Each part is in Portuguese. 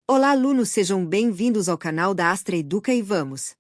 Olá, alunos, sejam bem-vindos ao canal da Astra Educa e vamos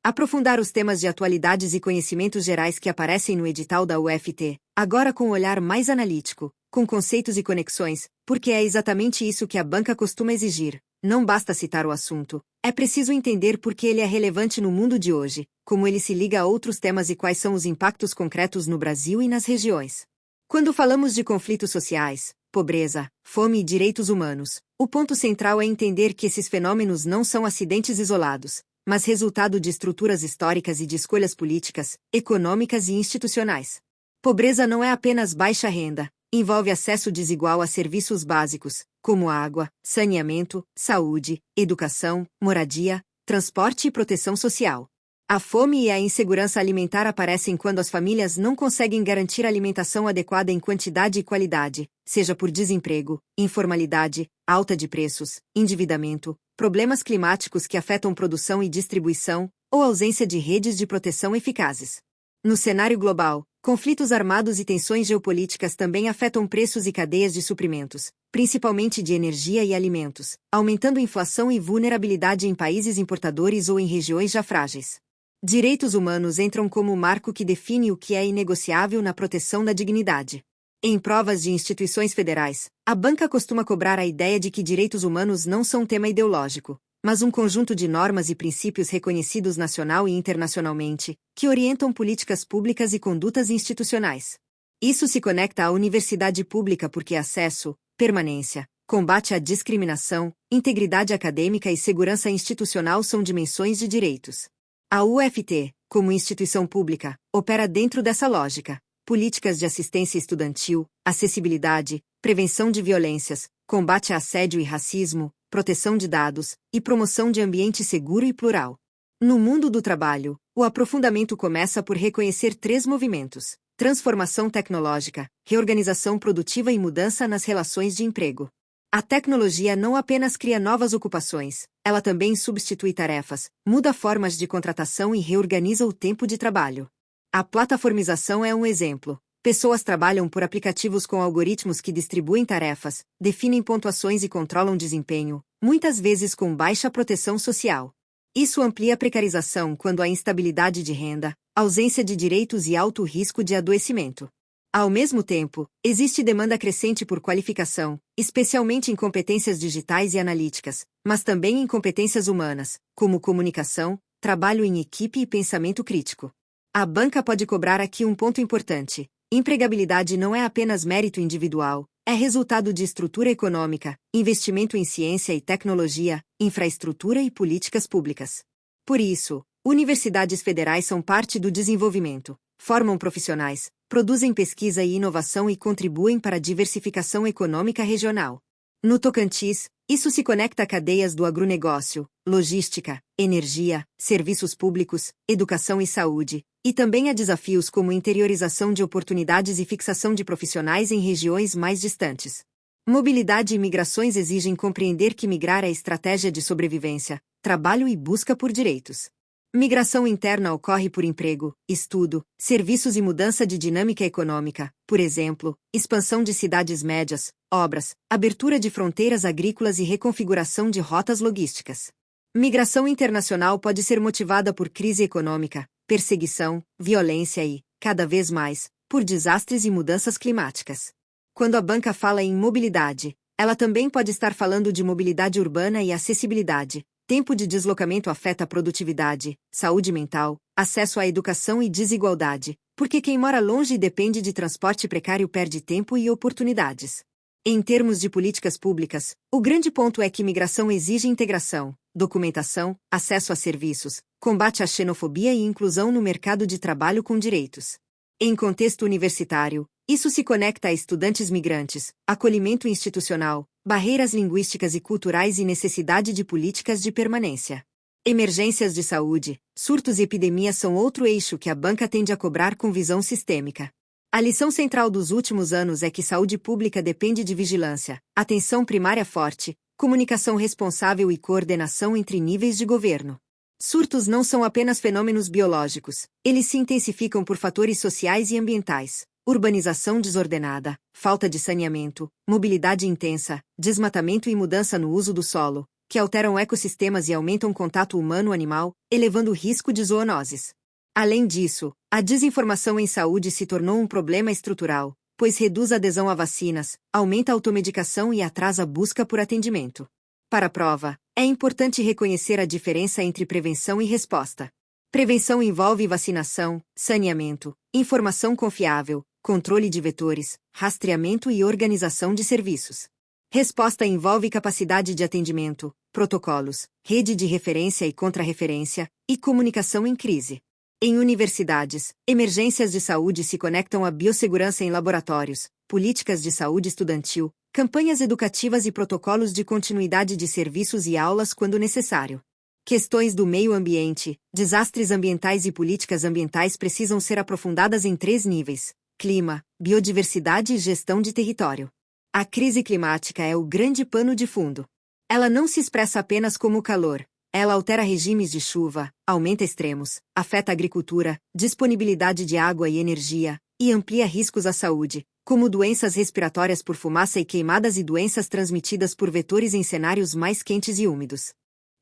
aprofundar os temas de atualidades e conhecimentos gerais que aparecem no edital da UFT, agora com um olhar mais analítico, com conceitos e conexões, porque é exatamente isso que a banca costuma exigir. Não basta citar o assunto, é preciso entender por que ele é relevante no mundo de hoje, como ele se liga a outros temas e quais são os impactos concretos no Brasil e nas regiões. Quando falamos de conflitos sociais, pobreza, fome e direitos humanos, o ponto central é entender que esses fenômenos não são acidentes isolados, mas resultado de estruturas históricas e de escolhas políticas, econômicas e institucionais. Pobreza não é apenas baixa renda, envolve acesso desigual a serviços básicos, como água, saneamento, saúde, educação, moradia, transporte e proteção social. A fome e a insegurança alimentar aparecem quando as famílias não conseguem garantir alimentação adequada em quantidade e qualidade, seja por desemprego, informalidade, alta de preços, endividamento, problemas climáticos que afetam produção e distribuição, ou ausência de redes de proteção eficazes. No cenário global, conflitos armados e tensões geopolíticas também afetam preços e cadeias de suprimentos, principalmente de energia e alimentos, aumentando inflação e vulnerabilidade em países importadores ou em regiões já frágeis. Direitos humanos entram como o marco que define o que é inegociável na proteção da dignidade. Em provas de instituições federais, a banca costuma cobrar a ideia de que direitos humanos não são tema ideológico, mas um conjunto de normas e princípios reconhecidos nacional e internacionalmente, que orientam políticas públicas e condutas institucionais. Isso se conecta à universidade pública porque acesso, permanência, combate à discriminação, integridade acadêmica e segurança institucional são dimensões de direitos. A UFT, como instituição pública, opera dentro dessa lógica. Políticas de assistência estudantil, acessibilidade, prevenção de violências, combate a assédio e racismo, proteção de dados e promoção de ambiente seguro e plural. No mundo do trabalho, o aprofundamento começa por reconhecer três movimentos: transformação tecnológica, reorganização produtiva e mudança nas relações de emprego. A tecnologia não apenas cria novas ocupações, ela também substitui tarefas, muda formas de contratação e reorganiza o tempo de trabalho. A plataformização é um exemplo. Pessoas trabalham por aplicativos com algoritmos que distribuem tarefas, definem pontuações e controlam desempenho, muitas vezes com baixa proteção social. Isso amplia a precarização quando há instabilidade de renda, ausência de direitos e alto risco de adoecimento. Ao mesmo tempo, existe demanda crescente por qualificação, especialmente em competências digitais e analíticas, mas também em competências humanas, como comunicação, trabalho em equipe e pensamento crítico. A banca pode cobrar aqui um ponto importante: empregabilidade não é apenas mérito individual, é resultado de estrutura econômica, investimento em ciência e tecnologia, infraestrutura e políticas públicas. Por isso, universidades federais são parte do desenvolvimento, formam profissionais, produzem pesquisa e inovação e contribuem para a diversificação econômica regional. No Tocantins, isso se conecta a cadeias do agronegócio, logística, energia, serviços públicos, educação e saúde, e também a desafios como interiorização de oportunidades e fixação de profissionais em regiões mais distantes. Mobilidade e migrações exigem compreender que migrar é estratégia de sobrevivência, trabalho e busca por direitos. Migração interna ocorre por emprego, estudo, serviços e mudança de dinâmica econômica, por exemplo, expansão de cidades médias, obras, abertura de fronteiras agrícolas e reconfiguração de rotas logísticas. Migração internacional pode ser motivada por crise econômica, perseguição, violência e, cada vez mais, por desastres e mudanças climáticas. Quando a banca fala em mobilidade, ela também pode estar falando de mobilidade urbana e acessibilidade. Tempo de deslocamento afeta a produtividade, saúde mental, acesso à educação e desigualdade, porque quem mora longe e depende de transporte precário perde tempo e oportunidades. Em termos de políticas públicas, o grande ponto é que migração exige integração, documentação, acesso a serviços, combate à xenofobia e inclusão no mercado de trabalho com direitos. Em contexto universitário, isso se conecta a estudantes migrantes, acolhimento institucional, barreiras linguísticas e culturais e necessidade de políticas de permanência. Emergências de saúde, surtos e epidemias são outro eixo que a banca tende a cobrar com visão sistêmica. A lição central dos últimos anos é que saúde pública depende de vigilância, atenção primária forte, comunicação responsável e coordenação entre níveis de governo. Surtos não são apenas fenômenos biológicos, eles se intensificam por fatores sociais e ambientais. urbanização desordenada, falta de saneamento, mobilidade intensa, desmatamento e mudança no uso do solo, que alteram ecossistemas e aumentam o contato humano-animal, elevando o risco de zoonoses. Além disso, a desinformação em saúde se tornou um problema estrutural, pois reduz a adesão a vacinas, aumenta a automedicação e atrasa a busca por atendimento. Para a prova, é importante reconhecer a diferença entre prevenção e resposta. Prevenção envolve vacinação, saneamento, informação confiável, controle de vetores, rastreamento e organização de serviços. Resposta envolve capacidade de atendimento, protocolos, rede de referência e contra-referência, e comunicação em crise. Em universidades, emergências de saúde se conectam à biossegurança em laboratórios, políticas de saúde estudantil, campanhas educativas e protocolos de continuidade de serviços e aulas quando necessário. Questões do meio ambiente, desastres ambientais e políticas ambientais precisam ser aprofundadas em 3 níveis: clima, biodiversidade e gestão de território. A crise climática é o grande pano de fundo. Ela não se expressa apenas como calor. Ela altera regimes de chuva, aumenta extremos, afeta a agricultura, disponibilidade de água e energia, e amplia riscos à saúde, como doenças respiratórias por fumaça e queimadas e doenças transmitidas por vetores em cenários mais quentes e úmidos.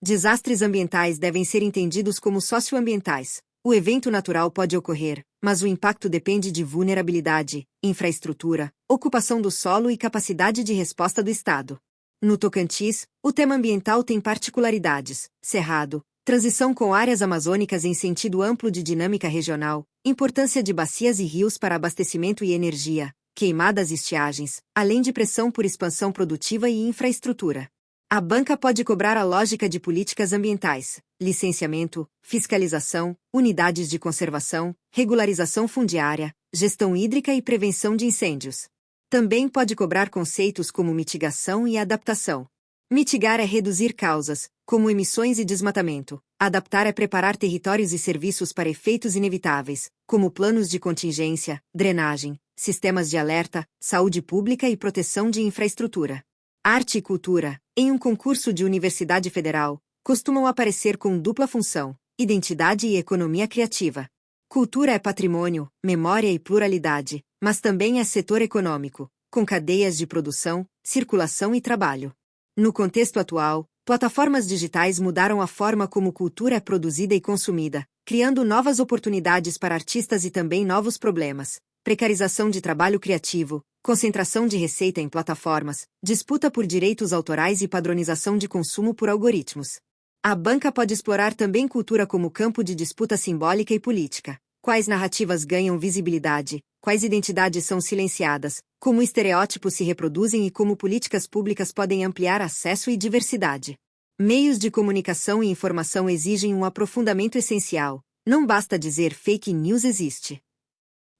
Desastres ambientais devem ser entendidos como socioambientais. O evento natural pode ocorrer, mas o impacto depende de vulnerabilidade, infraestrutura, ocupação do solo e capacidade de resposta do Estado. No Tocantins, o tema ambiental tem particularidades: Cerrado, transição com áreas amazônicas em sentido amplo de dinâmica regional, importância de bacias e rios para abastecimento e energia, queimadas e estiagens, além de pressão por expansão produtiva e infraestrutura. A banca pode cobrar a lógica de políticas ambientais: licenciamento, fiscalização, unidades de conservação, regularização fundiária, gestão hídrica e prevenção de incêndios. Também pode cobrar conceitos como mitigação e adaptação. Mitigar é reduzir causas, como emissões e desmatamento. Adaptar é preparar territórios e serviços para efeitos inevitáveis, como planos de contingência, drenagem, sistemas de alerta, saúde pública e proteção de infraestrutura. Arte e cultura, em um concurso de Universidade Federal, costumam aparecer com dupla função: identidade e economia criativa. Cultura é patrimônio, memória e pluralidade, mas também é setor econômico, com cadeias de produção, circulação e trabalho. No contexto atual, plataformas digitais mudaram a forma como cultura é produzida e consumida, criando novas oportunidades para artistas e também novos problemas: precarização de trabalho criativo, concentração de receita em plataformas, disputa por direitos autorais e padronização de consumo por algoritmos. A banca pode explorar também cultura como campo de disputa simbólica e política. Quais narrativas ganham visibilidade, quais identidades são silenciadas, como estereótipos se reproduzem e como políticas públicas podem ampliar acesso e diversidade. Meios de comunicação e informação exigem um aprofundamento essencial. Não basta dizer fake news existe.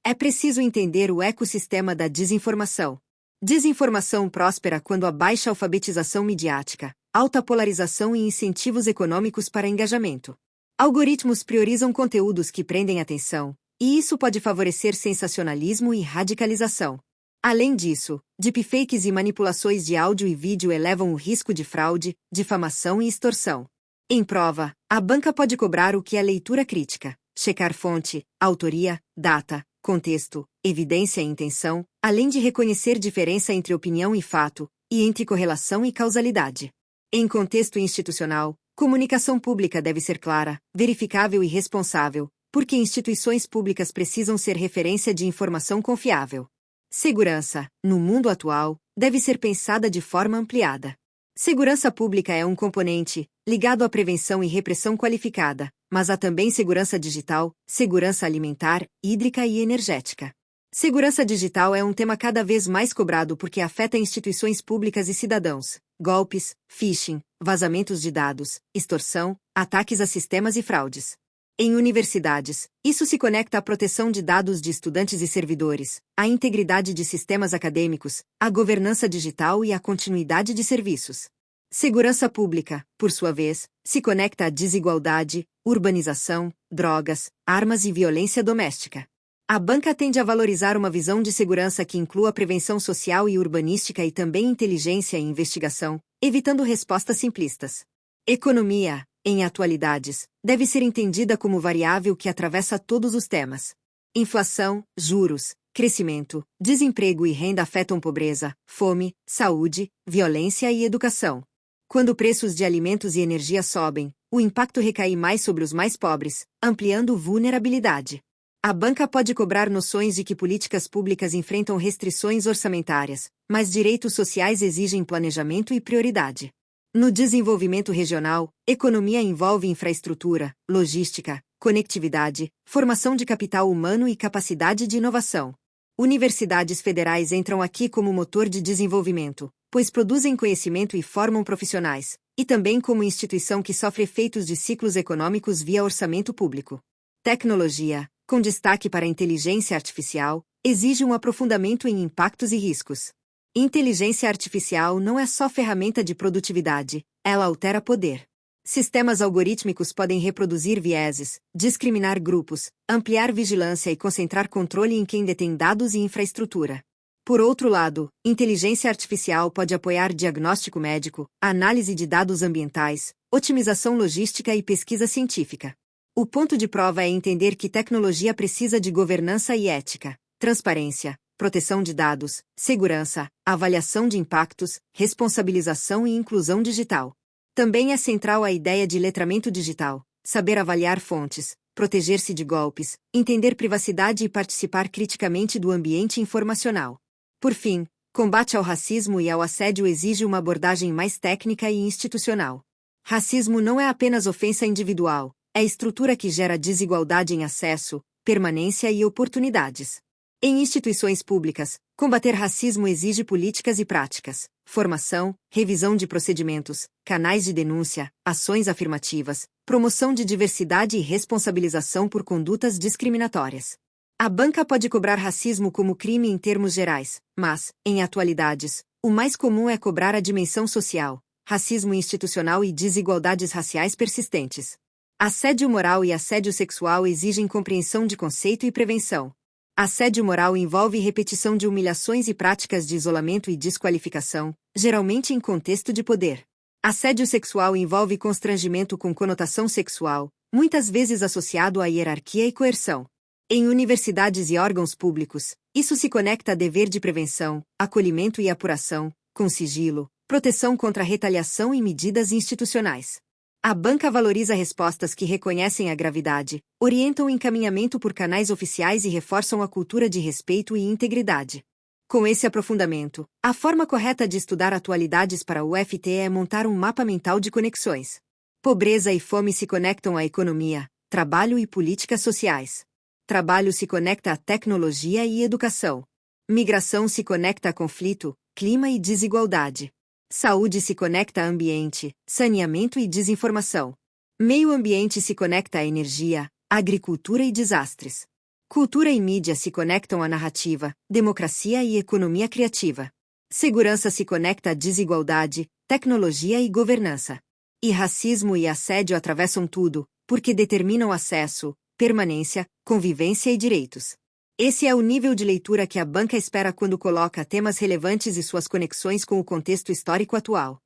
É preciso entender o ecossistema da desinformação. Desinformação próspera quando há baixa alfabetização midiática, alta polarização e incentivos econômicos para engajamento. Algoritmos priorizam conteúdos que prendem atenção, e isso pode favorecer sensacionalismo e radicalização. Além disso, deepfakes e manipulações de áudio e vídeo elevam o risco de fraude, difamação e extorsão. Em prova, a banca pode cobrar o que é leitura crítica, checar fonte, autoria, data, contexto, evidência e intenção, além de reconhecer diferença entre opinião e fato, e entre correlação e causalidade. Em contexto institucional, comunicação pública deve ser clara, verificável e responsável, porque instituições públicas precisam ser referência de informação confiável. Segurança, no mundo atual, deve ser pensada de forma ampliada. Segurança pública é um componente, ligado à prevenção e repressão qualificada, mas há também segurança digital, segurança alimentar, hídrica e energética. Segurança digital é um tema cada vez mais cobrado porque afeta instituições públicas e cidadãos. Golpes, phishing, vazamentos de dados, extorsão, ataques a sistemas e fraudes. Em universidades, isso se conecta à proteção de dados de estudantes e servidores, à integridade de sistemas acadêmicos, à governança digital e à continuidade de serviços. Segurança pública, por sua vez, se conecta à desigualdade, urbanização, drogas, armas e violência doméstica. A banca tende a valorizar uma visão de segurança que inclua prevenção social e urbanística e também inteligência e investigação, evitando respostas simplistas. Economia, em atualidades, deve ser entendida como variável que atravessa todos os temas. Inflação, juros, Crescimento, desemprego e renda afetam pobreza, fome, saúde, violência e educação. Quando preços de alimentos e energia sobem, o impacto recai mais sobre os mais pobres, ampliando vulnerabilidade. A banca pode cobrar noções de que políticas públicas enfrentam restrições orçamentárias, mas direitos sociais exigem planejamento e prioridade. No desenvolvimento regional, economia envolve infraestrutura, logística, conectividade, formação de capital humano e capacidade de inovação. Universidades federais entram aqui como motor de desenvolvimento, pois produzem conhecimento e formam profissionais, e também como instituição que sofre efeitos de ciclos econômicos via orçamento público. Tecnologia, com destaque para a inteligência artificial, exige um aprofundamento em impactos e riscos. Inteligência artificial não é só ferramenta de produtividade, ela altera poder. Sistemas algorítmicos podem reproduzir vieses, discriminar grupos, ampliar vigilância e concentrar controle em quem detém dados e infraestrutura. Por outro lado, inteligência artificial pode apoiar diagnóstico médico, análise de dados ambientais, otimização logística e pesquisa científica. O ponto de prova é entender que tecnologia precisa de governança e ética, transparência, proteção de dados, segurança, avaliação de impactos, responsabilização e inclusão digital. Também é central a ideia de letramento digital, saber avaliar fontes, proteger-se de golpes, entender privacidade e participar criticamente do ambiente informacional. Por fim, combate ao racismo e ao assédio exige uma abordagem mais técnica e institucional. Racismo não é apenas ofensa individual, é estrutura que gera desigualdade em acesso, permanência e oportunidades. Em instituições públicas, combater racismo exige políticas e práticas, formação, revisão de procedimentos, canais de denúncia, ações afirmativas, promoção de diversidade e responsabilização por condutas discriminatórias. A banca pode cobrar racismo como crime em termos gerais, mas, em atualidades, o mais comum é cobrar a dimensão social, racismo institucional e desigualdades raciais persistentes. Assédio moral e assédio sexual exigem compreensão de conceito e prevenção. Assédio moral envolve repetição de humilhações e práticas de isolamento e desqualificação, geralmente em contexto de poder. Assédio sexual envolve constrangimento com conotação sexual, muitas vezes associado à hierarquia e coerção. Em universidades e órgãos públicos, isso se conecta a dever de prevenção, acolhimento e apuração, com sigilo, proteção contra retaliação e medidas institucionais. A banca valoriza respostas que reconhecem a gravidade, orientam o encaminhamento por canais oficiais e reforçam a cultura de respeito e integridade. Com esse aprofundamento, a forma correta de estudar atualidades para o UFT é montar um mapa mental de conexões. Pobreza e fome se conectam à economia, trabalho e políticas sociais. Trabalho se conecta à tecnologia e educação. Migração se conecta a conflito, clima e desigualdade. Saúde se conecta a ambiente, saneamento e desinformação. Meio ambiente se conecta à energia, agricultura e desastres. Cultura e mídia se conectam à narrativa, democracia e economia criativa. Segurança se conecta à desigualdade, tecnologia e governança. E racismo e assédio atravessam tudo, porque determinam acesso, permanência, convivência e direitos. Esse é o nível de leitura que a banca espera quando coloca temas relevantes e suas conexões com o contexto histórico atual.